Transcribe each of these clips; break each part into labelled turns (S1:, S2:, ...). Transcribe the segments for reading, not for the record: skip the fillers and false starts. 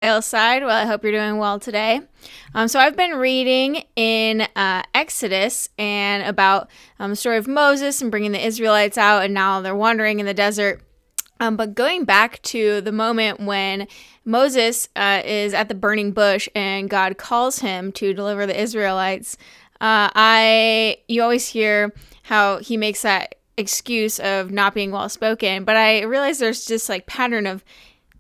S1: Side. Well, I hope you're doing well today. So I've been reading in Exodus and about the story of Moses and bringing the Israelites out, and now they're wandering in the desert. But going back to the moment when Moses is at the burning bush and God calls him to deliver the Israelites, you always hear how he makes that excuse of not being well spoken, but I realize there's this like pattern of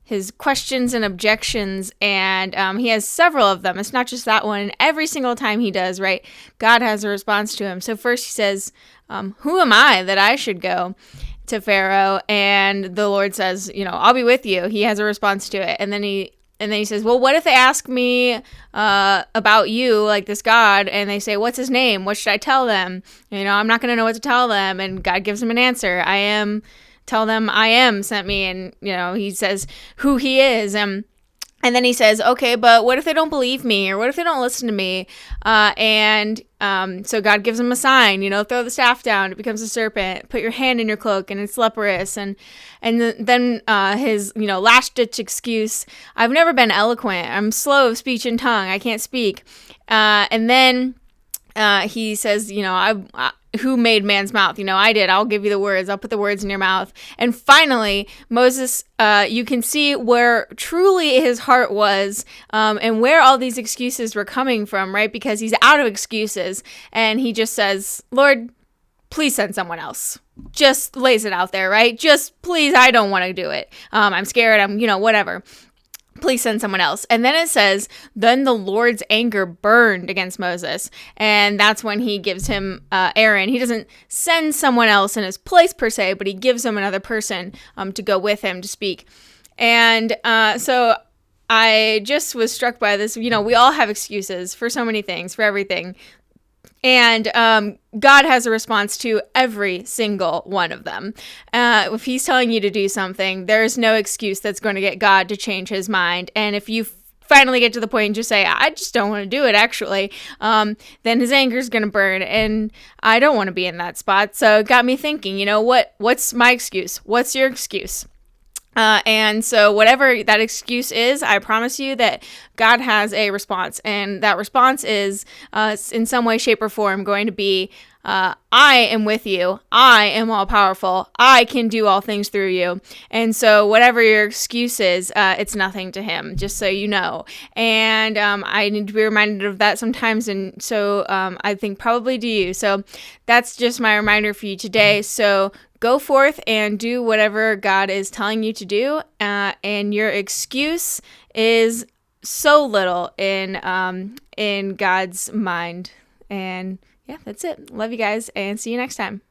S1: his questions and objections, and he has several of them. It's not just that one. And every single time he does, right, God has a response to him. So first he says, who am I that I should go to Pharaoh? And the Lord says, I'll be with you. He has a response to it. And then he says, well, what if they ask me about you, like this God, and they say, what's his name? What should I tell them? I'm not going to know what to tell them. And God gives him an answer. Tell them I am sent me. And, he says who he is. And then he says, okay, but what if they don't believe me? Or what if they don't listen to me? So God gives him a sign, throw the staff down, it becomes a serpent, put your hand in your cloak and it's leprous. And then his, last ditch excuse, I've never been eloquent. I'm slow of speech and tongue. I can't speak. And then he says, who made man's mouth? I did. I'll give you the words. I'll put the words in your mouth. And finally, Moses, you can see where truly his heart was, and where all these excuses were coming from, right? Because he's out of excuses, and he just says, Lord, please send someone else. Just lays it out there, right? Just please, I don't want to do it. I'm scared. I'm, whatever. Please send someone else. And then it says, then the Lord's anger burned against Moses. And that's when he gives him Aaron. He doesn't send someone else in his place per se, but he gives him another person to go with him to speak. And so I just was struck by this. We all have excuses for so many things, for everything. And God has a response to every single one of them. If he's telling you to do something, there's no excuse that's going to get God to change his mind. And if you finally get to the point and just say, I just don't want to do it, actually, then his anger is going to burn. And I don't want to be in that spot. So it got me thinking, what's my excuse? What's your excuse? And so whatever that excuse is, I promise you that God has a response. And that response is in some way, shape, or form going to be, I am with you. I am all powerful. I can do all things through you. And so whatever your excuse is, it's nothing to him, just so you know. And I need to be reminded of that sometimes. And so I think probably do you. So that's just my reminder for you today. So go forth and do whatever God is telling you to do. And your excuse is so little in God's mind. And yeah, that's it. Love you guys and see you next time.